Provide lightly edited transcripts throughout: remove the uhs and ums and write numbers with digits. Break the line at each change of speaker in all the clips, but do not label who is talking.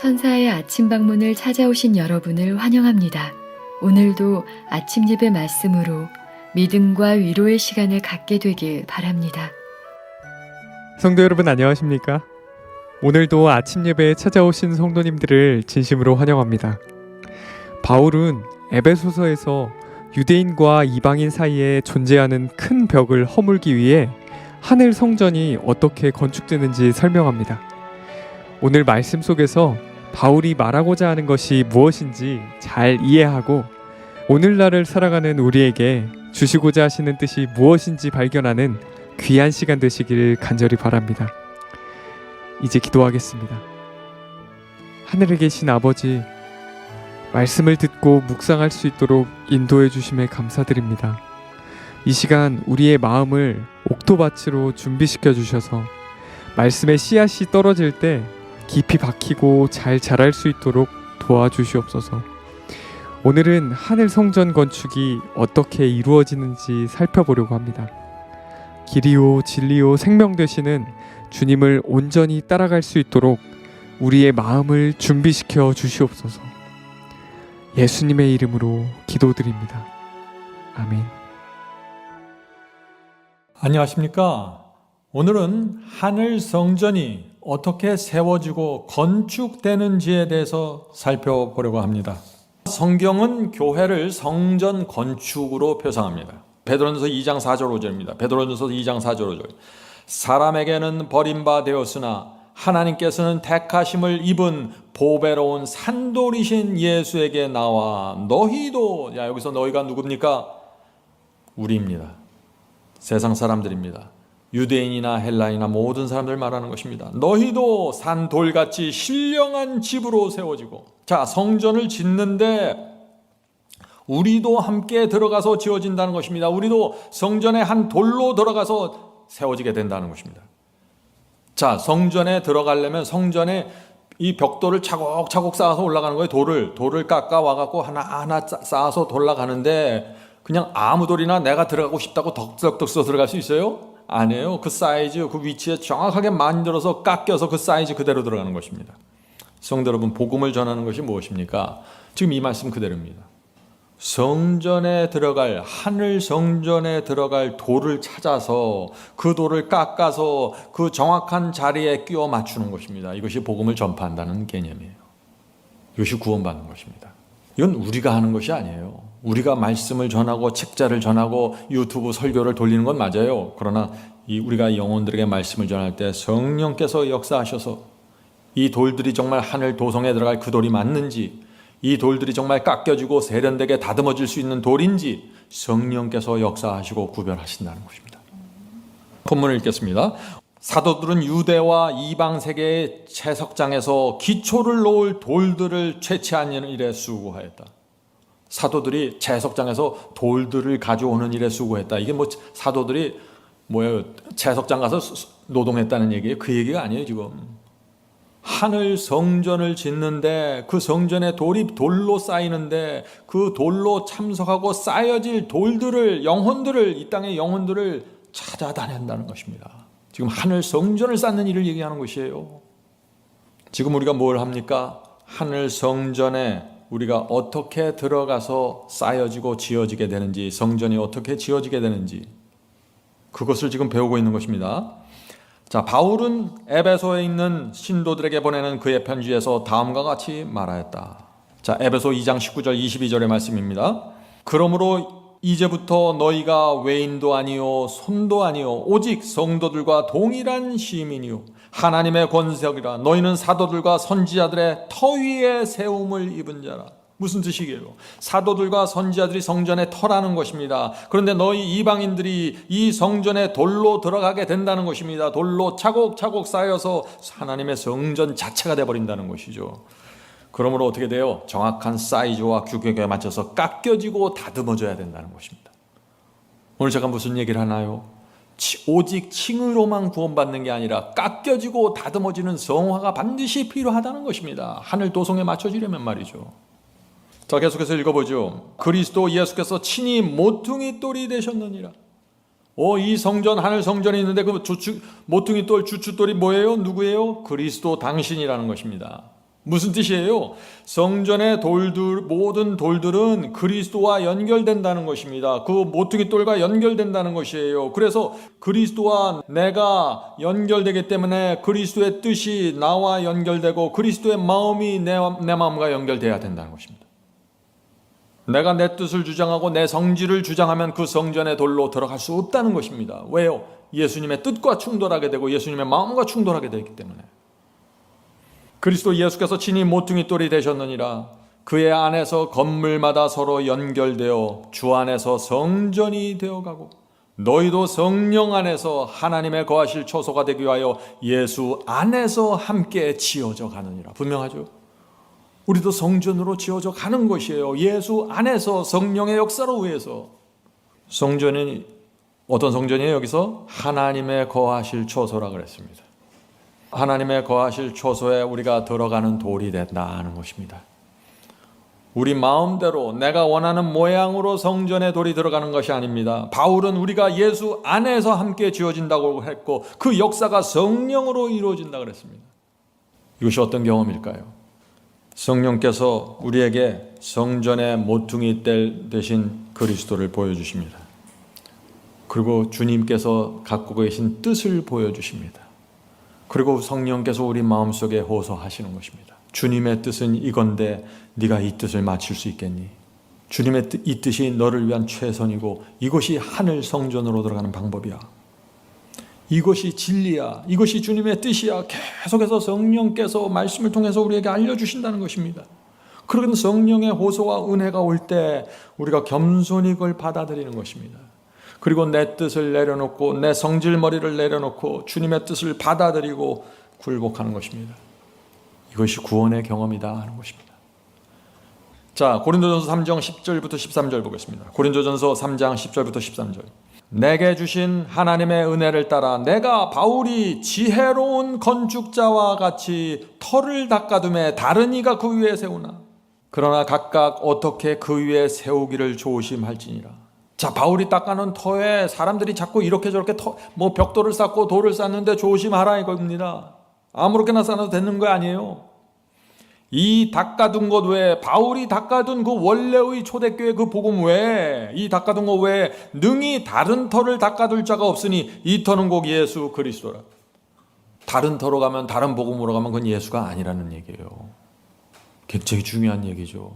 천사의 아침 방문을 찾아오신 여러분을 환영합니다. 오늘도 아침 예배 말씀으로 믿음과 위로의 시간을 갖게 되길 바랍니다.
성도 여러분 안녕하십니까? 오늘도 아침 예배에 찾아오신 성도님들을 진심으로 환영합니다. 바울은 에베소서에서 유대인과 이방인 사이에 존재하는 큰 벽을 허물기 위해 하늘 성전이 어떻게 건축되는지 설명합니다. 오늘 말씀 속에서 바울이 말하고자 하는 것이 무엇인지 잘 이해하고 오늘날을 살아가는 우리에게 주시고자 하시는 뜻이 무엇인지 발견하는 귀한 시간 되시기를 간절히 바랍니다. 이제 기도하겠습니다. 하늘에 계신 아버지, 말씀을 듣고 묵상할 수 있도록 인도해 주심에 감사드립니다. 이 시간 우리의 마음을 옥토밭으로 준비시켜 주셔서 말씀의 씨앗이 떨어질 때 깊이 박히고 잘 자랄 수 있도록 도와주시옵소서. 오늘은 하늘 성전 건축이 어떻게 이루어지는지 살펴보려고 합니다. 길이요 진리요 생명 되시는 주님을 온전히 따라갈 수 있도록 우리의 마음을 준비시켜 주시옵소서. 예수님의 이름으로 기도드립니다. 아멘.
안녕하십니까? 오늘은 하늘 성전이 어떻게 세워지고 건축되는지에 대해서 살펴보려고 합니다. 성경은 교회를 성전 건축으로 표상합니다. 베드로전서 2장 4절 5절입니다. 베드로전서 2장 4절 5절. 사람에게는 버림받되었으나 하나님께서는 택하심을 입은 보배로운 산돌이신 예수에게 나와 너희도, 여기서 너희가 누굽니까? 우리입니다. 세상 사람들입니다. 유대인이나 헬라인이나 모든 사람들 말하는 것입니다. 너희도 산돌같이 신령한 집으로 세워지고, 자, 성전을 짓는데 우리도 함께 들어가서 지어진다는 것입니다. 우리도 성전의 한 돌로 들어가서 세워지게 된다는 것입니다. 자, 성전에 들어가려면 성전에 이 벽돌을 차곡차곡 쌓아서 올라가는 거예요. 돌을 깎아 와갖고 하나하나 쌓아서 올라가는데 그냥 아무 돌이나 내가 들어가고 싶다고 덕덕덕 써 들어갈 수 있어요? 아니에요. 그 사이즈, 그 위치에 정확하게 만들어서 깎여서 그 사이즈 그대로 들어가는 것입니다. 성도 여러분, 복음을 전하는 것이 무엇입니까? 지금 이 말씀 그대로입니다. 성전에 들어갈, 하늘 성전에 들어갈 돌을 찾아서 그 돌을 깎아서 그 정확한 자리에 끼워 맞추는 것입니다. 이것이 복음을 전파한다는 개념이에요. 이것이 구원받는 것입니다. 이건 우리가 하는 것이 아니에요. 우리가 말씀을 전하고 책자를 전하고 유튜브 설교를 돌리는 건 맞아요. 그러나 우리가 영혼들에게 말씀을 전할 때 성령께서 역사하셔서 이 돌들이 정말 하늘 도성에 들어갈 그 돌이 맞는지, 이 돌들이 정말 깎여지고 세련되게 다듬어질 수 있는 돌인지 성령께서 역사하시고 구별하신다는 것입니다. 본문을 읽겠습니다. 사도들은 유대와 이방 세계의 채석장에서 기초를 놓을 돌들을 채취하는 일에 수고하였다. 사도들이 채석장에서 돌들을 가져오는 일에 수고했다. 이게 사도들이 채석장 가서 노동했다는 얘기예요? 그 얘기가 아니에요. 지금 하늘 성전을 짓는데 그 성전에 돌이 돌로 쌓이는데 그 돌로 참석하고 쌓여질 돌들을, 영혼들을, 이 땅의 영혼들을 찾아다닌다는 것입니다. 지금 하늘 성전을 쌓는 일을 얘기하는 것이에요. 지금 우리가 뭘 합니까? 하늘 성전에 우리가 어떻게 들어가서 쌓여지고 지어지게 되는지, 성전이 어떻게 지어지게 되는지, 그것을 지금 배우고 있는 것입니다. 자, 바울은 에베소에 있는 신도들에게 보내는 그의 편지에서 다음과 같이 말하였다. 자, 에베소 2장 19절 22절의 말씀입니다. 그러므로 이제부터 너희가 외인도 아니요 손도 아니요 오직 성도들과 동일한 시민이요 하나님의 권세이라. 너희는 사도들과 선지자들의 터 위에 세움을 입은 자라. 무슨 뜻이게요? 사도들과 선지자들이 성전의 터라는 것입니다. 그런데 너희 이방인들이 이 성전에 돌로 들어가게 된다는 것입니다. 돌로 차곡차곡 쌓여서 하나님의 성전 자체가 되어버린다는 것이죠. 그러므로 어떻게 돼요? 정확한 사이즈와 규격에 맞춰서 깎여지고 다듬어져야 된다는 것입니다. 오늘 제가 무슨 얘기를 하나요? 오직 칭의로만 구원받는 게 아니라 깎여지고 다듬어지는 성화가 반드시 필요하다는 것입니다. 하늘 도성에 맞춰지려면 말이죠. 자, 계속해서 읽어보죠. 그리스도 예수께서 친히 모퉁이 돌이 되셨느니라. 이 성전, 하늘 성전이 있는데 그 모퉁이 돌, 주춧돌이 뭐예요? 누구예요? 그리스도 당신이라는 것입니다. 무슨 뜻이에요? 성전의 돌들, 모든 돌들은 그리스도와 연결된다는 것입니다. 그 모퉁이 돌과 연결된다는 것이에요. 그래서 그리스도와 내가 연결되기 때문에 그리스도의 뜻이 나와 연결되고 그리스도의 마음이 내 마음과 연결돼야 된다는 것입니다. 내가 내 뜻을 주장하고 내 성질을 주장하면 그 성전의 돌로 들어갈 수 없다는 것입니다. 왜요? 예수님의 뜻과 충돌하게 되고 예수님의 마음과 충돌하게 되기 때문에. 그리스도 예수께서 친히 모퉁이 돌이 되셨느니라. 그의 안에서 건물마다 서로 연결되어 주 안에서 성전이 되어가고 너희도 성령 안에서 하나님의 거하실 처소가 되기 위하여 예수 안에서 함께 지어져 가느니라. 분명하죠? 우리도 성전으로 지어져 가는 것이에요. 예수 안에서 성령의 역사로 의해서. 성전이 어떤 성전이에요? 여기서 하나님의 거하실 처소라 그랬습니다. 하나님의 거하실 처소에 우리가 들어가는 돌이 된다는 것입니다. 우리 마음대로 내가 원하는 모양으로 성전에 돌이 들어가는 것이 아닙니다. 바울은 우리가 예수 안에서 함께 지어진다고 했고 그 역사가 성령으로 이루어진다고 그랬습니다. 이것이 어떤 경험일까요? 성령께서 우리에게 성전의 모퉁이 대 대신 그리스도를 보여주십니다. 그리고 주님께서 갖고 계신 뜻을 보여주십니다. 그리고 성령께서 우리 마음속에 호소하시는 것입니다. 주님의 뜻은 이건데 네가 이 뜻을 맞출 수 있겠니? 주님의 이 뜻이 너를 위한 최선이고 이것이 하늘 성전으로 들어가는 방법이야. 이것이 진리야. 이것이 주님의 뜻이야. 계속해서 성령께서 말씀을 통해서 우리에게 알려주신다는 것입니다. 그런 성령의 호소와 은혜가 올 때 우리가 겸손히 그걸 받아들이는 것입니다. 그리고 내 뜻을 내려놓고 내 성질머리를 내려놓고 주님의 뜻을 받아들이고 굴복하는 것입니다. 이것이 구원의 경험이다 하는 것입니다. 자, 고린도전서 3장 10절부터 13절 보겠습니다. 고린도전서 3장 10절부터 13절. 내게 주신 하나님의 은혜를 따라 내가 바울이 지혜로운 건축자와 같이 터를 닦아둠에 다른 이가 그 위에 세우나 그러나 각각 어떻게 그 위에 세우기를 조심할지니라. 자, 바울이 닦아놓은 터에 사람들이 자꾸 이렇게 저렇게 벽돌을 쌓고 돌을 쌓는데 조심하라 이겁니다. 아무렇게나 쌓아도 되는 거 아니에요. 이 닦아둔 것 외에 바울이 닦아둔 그 원래의 초대교회 그 복음 외에 이 닦아둔 것 외에 능히 다른 터를 닦아둘 자가 없으니 이 터는 곧 예수 그리스도라. 다른 터로 가면 다른 복음으로 가면 그건 예수가 아니라는 얘기예요. 굉장히 중요한 얘기죠.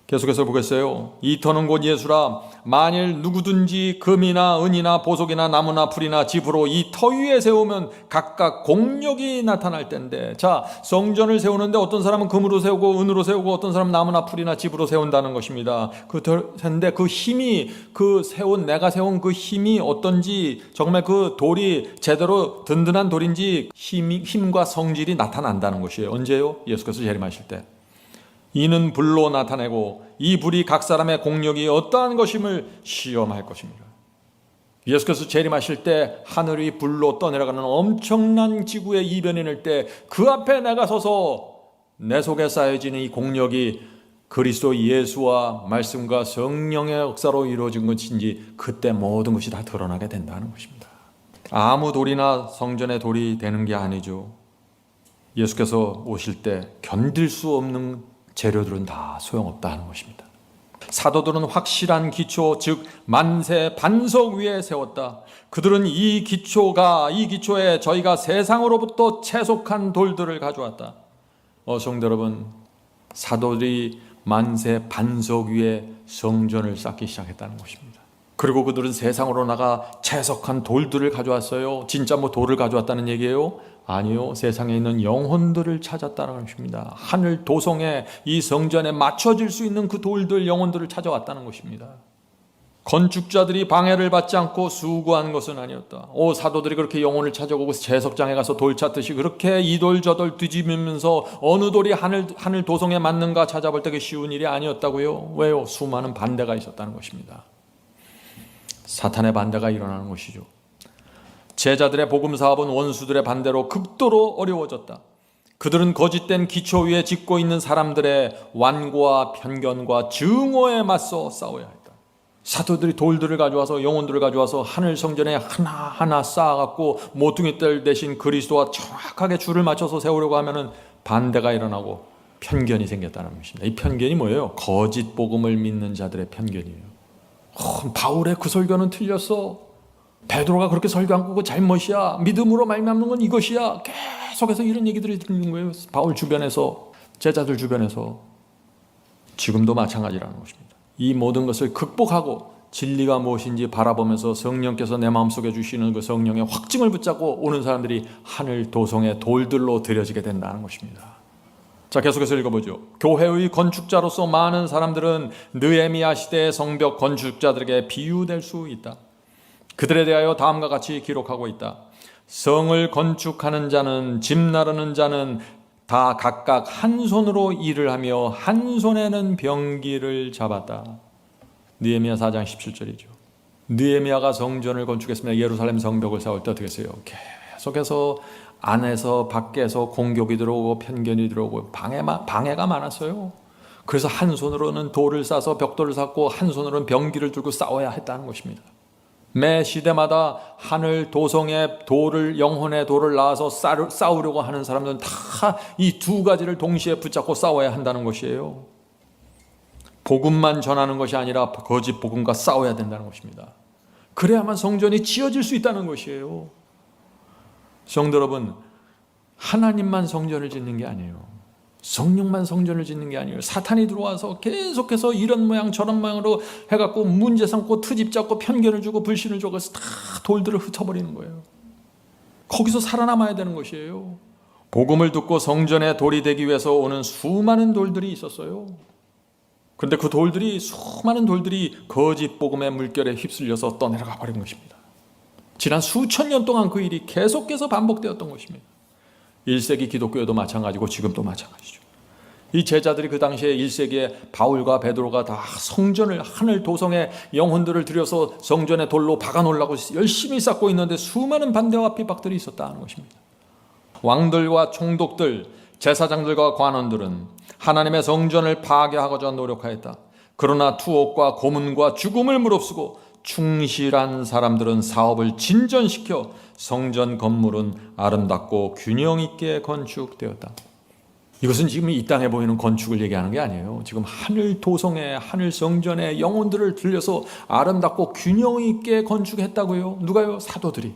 계속해서 보겠어요. 이 터는 곧 예수라. 만일 누구든지 금이나 은이나 보석이나 나무나 풀이나 집으로 이 터 위에 세우면 각각 공력이 나타날 텐데. 자, 성전을 세우는데 어떤 사람은 금으로 세우고 은으로 세우고 어떤 사람은 나무나 풀이나 집으로 세운다는 것입니다. 근데 그 힘이 내가 세운 그 힘이 어떤지 정말 그 돌이 제대로 든든한 돌인지 힘과 성질이 나타난다는 것이에요. 언제요? 예수께서 재림하실 때. 이는 불로 나타내고 이 불이 각 사람의 공력이 어떠한 것임을 시험할 것입니다. 예수께서 재림하실 때 하늘이 불로 떠내려가는 엄청난 지구의 이변인일 때 그 앞에 내가 서서 내 속에 쌓여지는 이 공력이 그리스도 예수와 말씀과 성령의 역사로 이루어진 것인지 그때 모든 것이 다 드러나게 된다는 것입니다. 아무 돌이나 성전의 돌이 되는 게 아니죠. 예수께서 오실 때 견딜 수 없는 재료들은 다 소용없다 하는 것입니다. 사도들은 확실한 기초, 즉 만세 반석 위에 세웠다. 그들은 이 기초에 저희가 세상으로부터 채속한 돌들을 가져왔다. 성도 여러분, 사도들이 만세 반석 위에 성전을 쌓기 시작했다는 것입니다. 그리고 그들은 세상으로 나가 채석한 돌들을 가져왔어요. 진짜 돌을 가져왔다는 얘기예요? 아니요. 세상에 있는 영혼들을 찾았다는 것입니다. 하늘 도성에 이 성전에 맞춰질 수 있는 그 돌들, 영혼들을 찾아왔다는 것입니다. 건축자들이 방해를 받지 않고 수고한 것은 아니었다. 사도들이 그렇게 영혼을 찾아오고 제석장에 가서 돌 찾듯이 그렇게 이 돌 저 돌 뒤집으면서 어느 돌이 하늘 도성에 맞는가 찾아볼 때 쉬운 일이 아니었다고요. 왜요? 수많은 반대가 있었다는 것입니다. 사탄의 반대가 일어나는 것이죠. 제자들의 복음 사업은 원수들의 반대로 극도로 어려워졌다. 그들은 거짓된 기초 위에 짓고 있는 사람들의 완고와 편견과 증오에 맞서 싸워야 했다. 사도들이 돌들을 가져와서 영혼들을 가져와서 하늘 성전에 하나하나 쌓아갖고 모퉁이들 대신 그리스도와 정확하게 줄을 맞춰서 세우려고 하면은 반대가 일어나고 편견이 생겼다는 것입니다. 이 편견이 뭐예요? 거짓 복음을 믿는 자들의 편견이에요. 바울의 그 설교는 틀렸어. 베드로가 그렇게 설교한 거고 잘못이야. 믿음으로 말미암는 건 이것이야. 계속해서 이런 얘기들이 들리는 거예요. 바울 주변에서, 제자들 주변에서. 지금도 마찬가지라는 것입니다. 이 모든 것을 극복하고 진리가 무엇인지 바라보면서 성령께서 내 마음속에 주시는 그 성령의 확증을 붙잡고 오는 사람들이 하늘 도성의 돌들로 들여지게 된다는 것입니다. 자, 계속해서 읽어보죠. 교회의 건축자로서 많은 사람들은 느헤미야 시대의 성벽 건축자들에게 비유될 수 있다. 그들에 대하여 다음과 같이 기록하고 있다. 성을 건축하는 자는, 집 나르는 자는 다 각각 한 손으로 일을 하며 한 손에는 병기를 잡았다. 느헤미야 4장 17절이죠. 느헤미야가 성전을 건축했으면 예루살렘 성벽을 세울 때 어떻게 했어요? 계속해서 안에서 밖에서 공격이 들어오고 편견이 들어오고 방해가 많았어요. 그래서 한 손으로는 돌을 싸서 벽돌을 쌓고 한 손으로는 병기를 들고 싸워야 했다는 것입니다. 매 시대마다 하늘 도성의 돌을, 영혼의 돌을 낳아서 싸우려고 하는 사람들은 다 이 두 가지를 동시에 붙잡고 싸워야 한다는 것이에요. 복음만 전하는 것이 아니라 거짓 복음과 싸워야 된다는 것입니다. 그래야만 성전이 지어질 수 있다는 것이에요. 성도 여러분, 하나님만 성전을 짓는 게 아니에요. 성령만 성전을 짓는 게 아니에요. 사탄이 들어와서 계속해서 이런 모양 저런 모양으로 해갖고 문제 삼고 트집 잡고 편견을 주고 불신을 주고 다 돌들을 흩어버리는 거예요. 거기서 살아남아야 되는 것이에요. 복음을 듣고 성전의 돌이 되기 위해서 오는 수많은 돌들이 있었어요. 그런데 그 돌들이, 수많은 돌들이 거짓 복음의 물결에 휩쓸려서 떠내려가 버린 것입니다. 지난 수천 년 동안 그 일이 계속해서 반복되었던 것입니다. 1세기 기독교에도 마찬가지고 지금도 마찬가지죠. 이 제자들이 그 당시에 1세기에 바울과 베드로가 다 성전을, 하늘 도성의 영혼들을 들여서 성전의 돌로 박아놓으려고 열심히 쌓고 있는데 수많은 반대와 핍박들이 있었다는 것입니다. 왕들과 총독들, 제사장들과 관원들은 하나님의 성전을 파괴하고자 노력하였다. 그러나 투옥과 고문과 죽음을 무릅쓰고 충실한 사람들은 사업을 진전시켜 성전 건물은 아름답고 균형 있게 건축되었다. 이것은 지금 이 땅에 보이는 건축을 얘기하는 게 아니에요. 지금 하늘 도성의, 하늘 성전의 영혼들을 들려서 아름답고 균형 있게 건축했다고요. 누가요? 사도들이.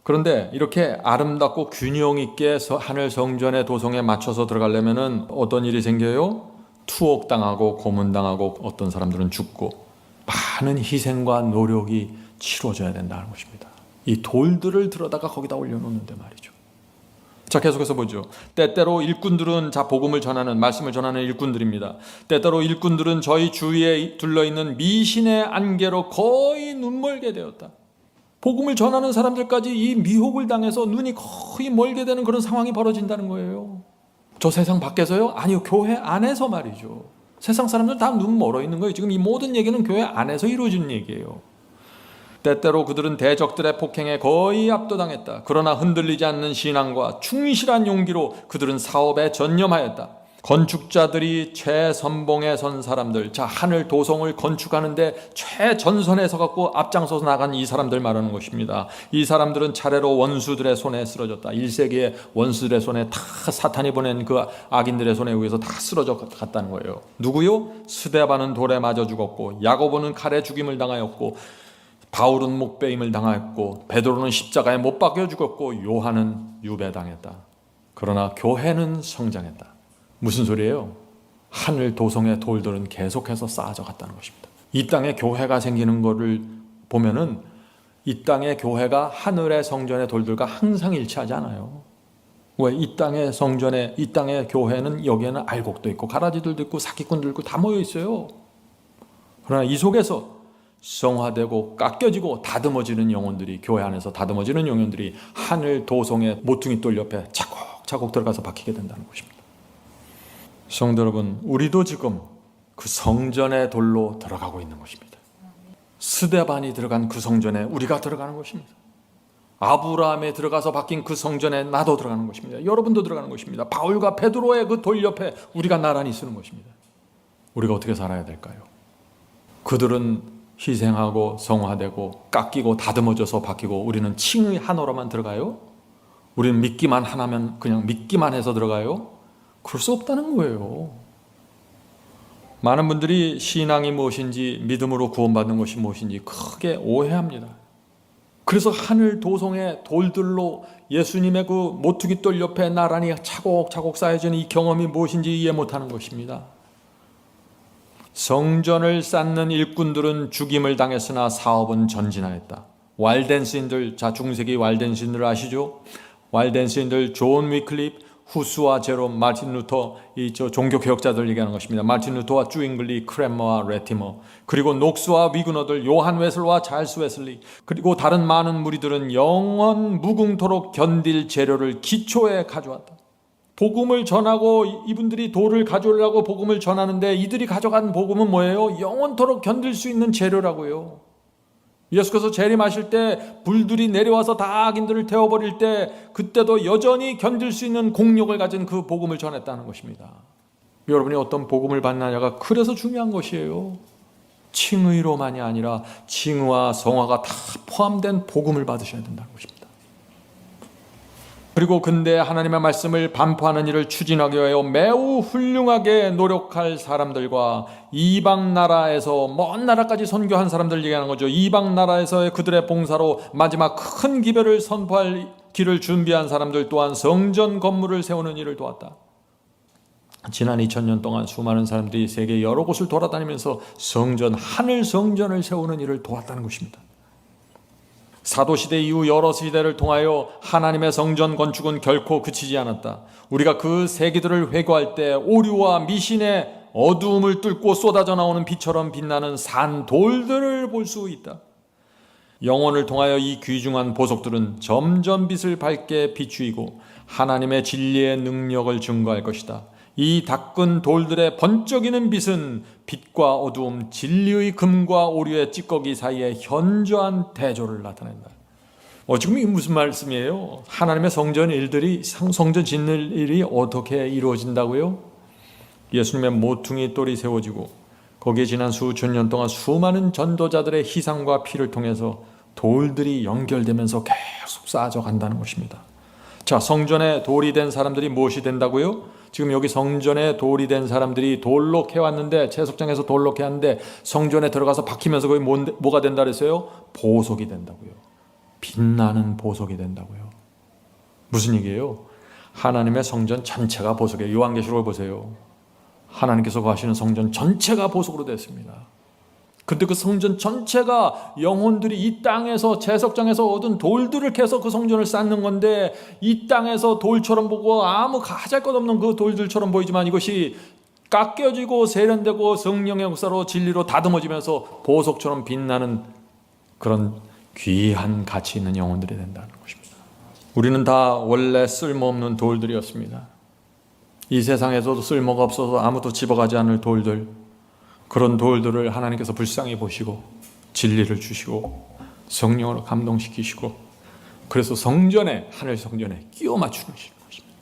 그런데 이렇게 아름답고 균형 있게 하늘 성전의 도성에 맞춰서 들어가려면은 어떤 일이 생겨요? 투옥당하고 고문당하고 어떤 사람들은 죽고 많은 희생과 노력이 치러져야 된다는 것입니다. 이 돌들을 들어다가 거기다 올려놓는데 말이죠. 자, 계속해서 보죠. 때때로 일꾼들은, 자, 복음을 전하는, 말씀을 전하는 일꾼들입니다. 때때로 일꾼들은 저희 주위에 둘러있는 미신의 안개로 거의 눈멀게 되었다. 복음을 전하는 사람들까지 이 미혹을 당해서 눈이 거의 멀게 되는 그런 상황이 벌어진다는 거예요. 저 세상 밖에서요? 아니요, 교회 안에서 말이죠. 세상 사람들 다 눈 멀어 있는 거예요. 지금 이 모든 얘기는 교회 안에서 이루어진 얘기예요. 때때로 그들은 대적들의 폭행에 거의 압도당했다. 그러나 흔들리지 않는 신앙과 충실한 용기로 그들은 사업에 전념하였다. 건축자들이 최선봉에 선 사람들, 자, 하늘 도성을 건축하는데 최전선에 서갖고 앞장서서 나간 이 사람들 말하는 것입니다. 이 사람들은 차례로 원수들의 손에 쓰러졌다. 1세기에 원수들의 손에 다 사탄이 보낸 그 악인들의 손에 의해서 다 쓰러져 갔다는 거예요. 누구요? 스데반은 돌에 맞아 죽었고, 야고보는 칼에 죽임을 당하였고, 바울은 목베임을 당하였고, 베드로는 십자가에 못 박혀 죽었고, 요한은 유배당했다. 그러나 교회는 성장했다. 무슨 소리예요? 하늘 도성의 돌들은 계속해서 쌓아져 갔다는 것입니다. 이 땅에 교회가 생기는 것을 보면은 이 땅의 교회가 하늘의 성전의 돌들과 항상 일치하지 않아요. 왜? 이 땅의 성전에, 이 땅의 교회는 여기에는 알곡도 있고 가라지들도 있고 사기꾼들도 있고 다 모여 있어요. 그러나 이 속에서 성화되고 깎여지고 다듬어지는 영혼들이, 교회 안에서 다듬어지는 영혼들이 하늘 도성의 모퉁이 돌 옆에 차곡차곡 들어가서 박히게 된다는 것입니다. 성도 여러분, 우리도 지금 그 성전의 돌로 들어가고 있는 것입니다. 스데반이 들어간 그 성전에 우리가 들어가는 것입니다. 아브라함에 들어가서 박힌 그 성전에 나도 들어가는 것입니다. 여러분도 들어가는 것입니다. 바울과 베드로의 그 돌 옆에 우리가 나란히 쓰는 것입니다. 우리가 어떻게 살아야 될까요? 그들은 희생하고 성화되고 깎이고 다듬어져서 바뀌고 우리는 칭의 한어로만 들어가요? 우리는 믿기만 하면 그냥 믿기만 해서 들어가요? 그럴 수 없다는 거예요. 많은 분들이 신앙이 무엇인지, 믿음으로 구원받는 것이 무엇인지 크게 오해합니다. 그래서 하늘 도성의 돌들로 예수님의 그 모퉁이돌 옆에 나란히 차곡차곡 쌓여진 이 경험이 무엇인지 이해 못하는 것입니다. 성전을 쌓는 일꾼들은 죽임을 당했으나 사업은 전진하였다. 왈덴스인들, 자 중세기 왈덴스인들 아시죠? 왈덴스인들 존 위클립, 후스와 제롬, 마틴 루터, 종교 개혁자들 얘기하는 것입니다. 마틴 루터와 쭈잉글리, 크랜머와 레티머, 그리고 녹스와 위그너들, 요한 웨슬와 찰스 웨슬리, 그리고 다른 많은 무리들은 영원 무궁토록 견딜 재료를 기초에 가져왔다. 복음을 전하고 이분들이 돌을 가져오려고 복음을 전하는데 이들이 가져간 복음은 뭐예요? 영원토록 견딜 수 있는 재료라고요. 예수께서 재림하실 때 불들이 내려와서 다 악인들을 태워버릴 때 그때도 여전히 견딜 수 있는 공력을 가진 그 복음을 전했다는 것입니다. 여러분이 어떤 복음을 받느냐가 그래서 중요한 것이에요. 칭의로만이 아니라 칭의와 성화가 다 포함된 복음을 받으셔야 된다는 것입니다. 그리고 근대 하나님의 말씀을 반포하는 일을 추진하기 위하여 매우 훌륭하게 노력할 사람들과 이방 나라에서 먼 나라까지 선교한 사람들 얘기하는 거죠. 이방 나라에서의 그들의 봉사로 마지막 큰 기별을 선포할 길을 준비한 사람들 또한 성전 건물을 세우는 일을 도왔다. 지난 2000년 동안 수많은 사람들이 세계 여러 곳을 돌아다니면서 성전, 하늘 성전을 세우는 일을 도왔다는 것입니다. 사도시대 이후 여러 시대를 통하여 하나님의 성전 건축은 결코 그치지 않았다. 우리가 그 세기들을 회고할 때 오류와 미신의 어두움을 뚫고 쏟아져 나오는 빛처럼 빛나는 산 돌들을 볼 수 있다. 영혼을 통하여 이 귀중한 보석들은 점점 빛을 밝게 비추이고 하나님의 진리의 능력을 증거할 것이다. 이 닦은 돌들의 번쩍이는 빛은 빛과 어두움, 진리의 금과 오류의 찌꺼기 사이에 현저한 대조를 나타낸다. 지금 이게 무슨 말씀이에요? 하나님의 성전 일들이, 성전 짓는 일이 어떻게 이루어진다고요? 예수님의 모퉁이 돌이 세워지고 거기에 지난 수천 년 동안 수많은 전도자들의 희생과 피를 통해서 돌들이 연결되면서 계속 쌓아져 간다는 것입니다. 자, 성전에 돌이 된 사람들이 무엇이 된다고요? 지금 여기 성전에 돌이 된 사람들이 돌로 캐왔는데, 채석장에서 돌로 캐왔는데 성전에 들어가서 박히면서 거기 뭐가 된다 그랬어요? 보석이 된다고요. 빛나는 보석이 된다고요. 무슨 얘기예요? 하나님의 성전 전체가 보석이에요. 요한계시록을 보세요. 하나님께서 거하시는 성전 전체가 보석으로 됐습니다. 근데 그 성전 전체가 영혼들이 이 땅에서 채석장에서 얻은 돌들을 캐서 그 성전을 쌓는 건데, 이 땅에서 돌처럼 보고 아무 가잘것없는 그 돌들처럼 보이지만 이것이 깎여지고 세련되고 성령의 역사로 진리로 다듬어지면서 보석처럼 빛나는 그런 귀한 가치 있는 영혼들이 된다는 것입니다. 우리는 다 원래 쓸모없는 돌들이었습니다. 이 세상에서도 쓸모가 없어서 아무도 집어가지 않을 돌들, 그런 돌들을 하나님께서 불쌍히 보시고 진리를 주시고 성령으로 감동시키시고, 그래서 성전에, 하늘 성전에 끼워 맞추시는 것입니다.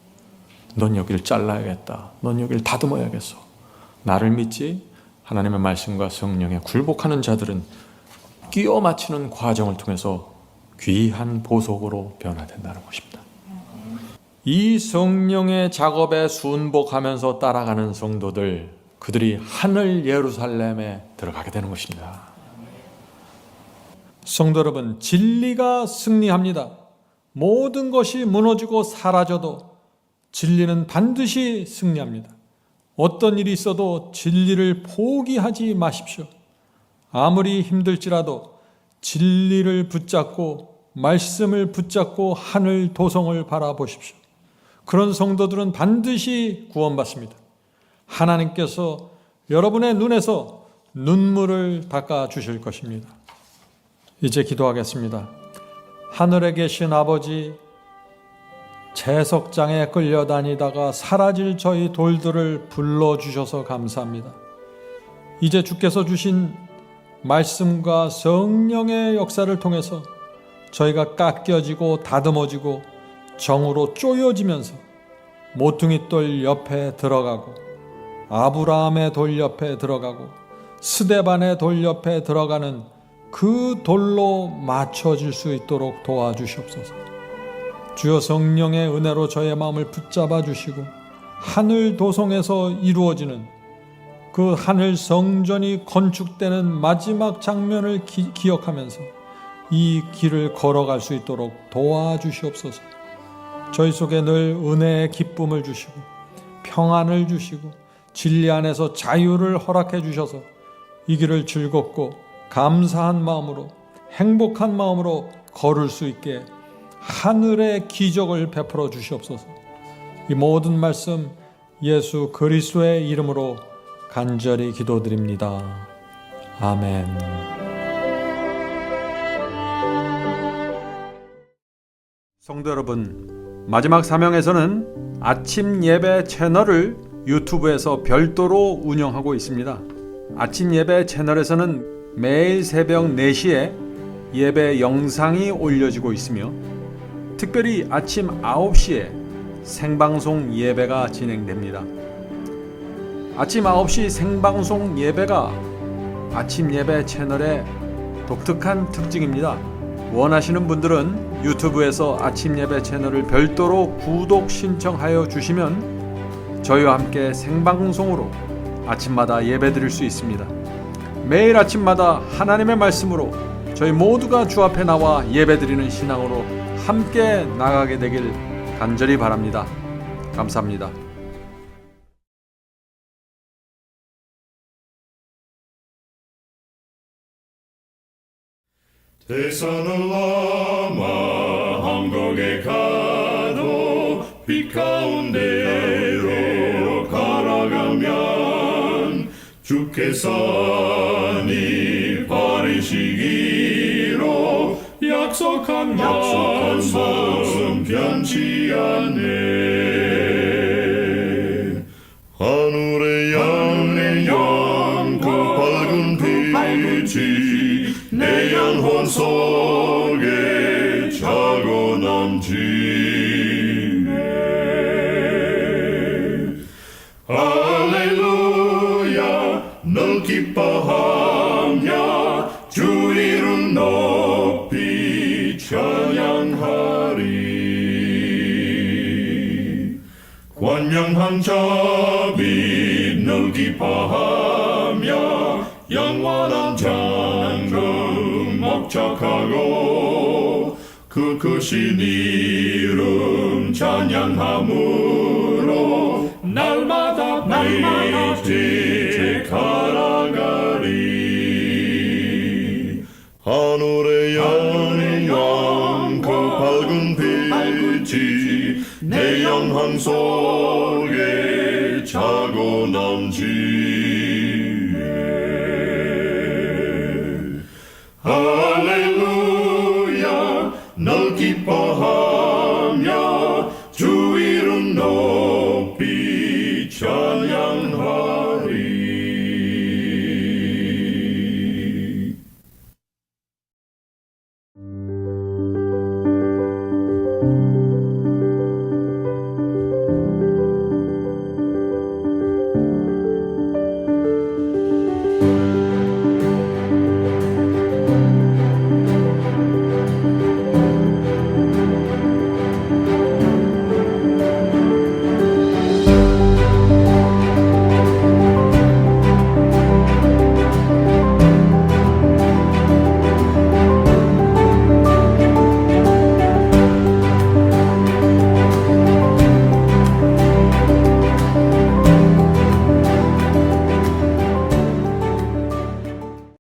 넌 여기를 잘라야겠다, 넌 여기를 다듬어야겠어, 나를 믿지? 하나님의 말씀과 성령에 굴복하는 자들은 끼워 맞추는 과정을 통해서 귀한 보석으로 변화된다는 것입니다. 이 성령의 작업에 순복하면서 따라가는 성도들, 그들이 하늘 예루살렘에 들어가게 되는 것입니다. 성도 여러분, 진리가 승리합니다. 모든 것이 무너지고 사라져도 진리는 반드시 승리합니다. 어떤 일이 있어도 진리를 포기하지 마십시오. 아무리 힘들지라도 진리를 붙잡고 말씀을 붙잡고 하늘 도성을 바라보십시오. 그런 성도들은 반드시 구원받습니다. 하나님께서 여러분의 눈에서 눈물을 닦아 주실 것입니다. 이제 기도하겠습니다. 하늘에 계신 아버지, 채석장에 끌려다니다가 사라질 저희 돌들을 불러주셔서 감사합니다. 이제 주께서 주신 말씀과 성령의 역사를 통해서 저희가 깎여지고 다듬어지고 정으로 쪼여지면서 모퉁이돌 옆에 들어가고 아브라함의 돌 옆에 들어가고 스데반의 돌 옆에 들어가는 그 돌로 맞춰질 수 있도록 도와주시옵소서. 주여 성령의 은혜로 저의 마음을 붙잡아 주시고 하늘 도성에서 이루어지는 그 하늘 성전이 건축되는 마지막 장면을 기억하면서 이 길을 걸어갈 수 있도록 도와주시옵소서. 저희 속에 늘 은혜의 기쁨을 주시고 평안을 주시고 진리 안에서 자유를 허락해 주셔서 이 길을 즐겁고 감사한 마음으로 행복한 마음으로 걸을 수 있게 하늘의 기적을 베풀어 주시옵소서. 이 모든 말씀 예수 그리스도의 이름으로 간절히 기도드립니다. 아멘. 성도 여러분, 마지막 사명에서는 아침 예배 채널을 유튜브에서 별도로 운영하고 있습니다. 아침 예배 채널에서는 매일 새벽 4시에 예배 영상이 올려지고 있으며 특별히 아침 9시에 생방송 예배가 진행됩니다. 아침 9시 생방송 예배가 아침 예배 채널의 독특한 특징입니다. 원하시는 분들은 유튜브에서 아침 예배 채널을 별도로 구독 신청하여 주시면 저희와 함께 생방송으로 아침마다 예배 드릴 수 있습니다. 매일 아침마다 하나님의 말씀으로 저희 모두가 주 앞에 나와 예배 드리는 신앙으로 함께 나가게 되길 간절히 바랍니다. 감사합니다.
대산을 넘어 한국에 가도 빛 가운데로 걸어가면 주께서 네 버리시기로 약속한 말씀 변치 않네. 하늘의 양 그 밝은 빛이 내 영혼 속에 차고 넘치네. 할렐루야 늘 기뻐하며 주 이름 높이 찬양하리. 권명한 자비 늘 기뻐하며 영원한 장금 목적하고 그 크신 이름 찬양함으로 날마다 빛에 걸어가리. 하늘의 영광 그 밝은 빛이 내 영혼 속에 차고 넘치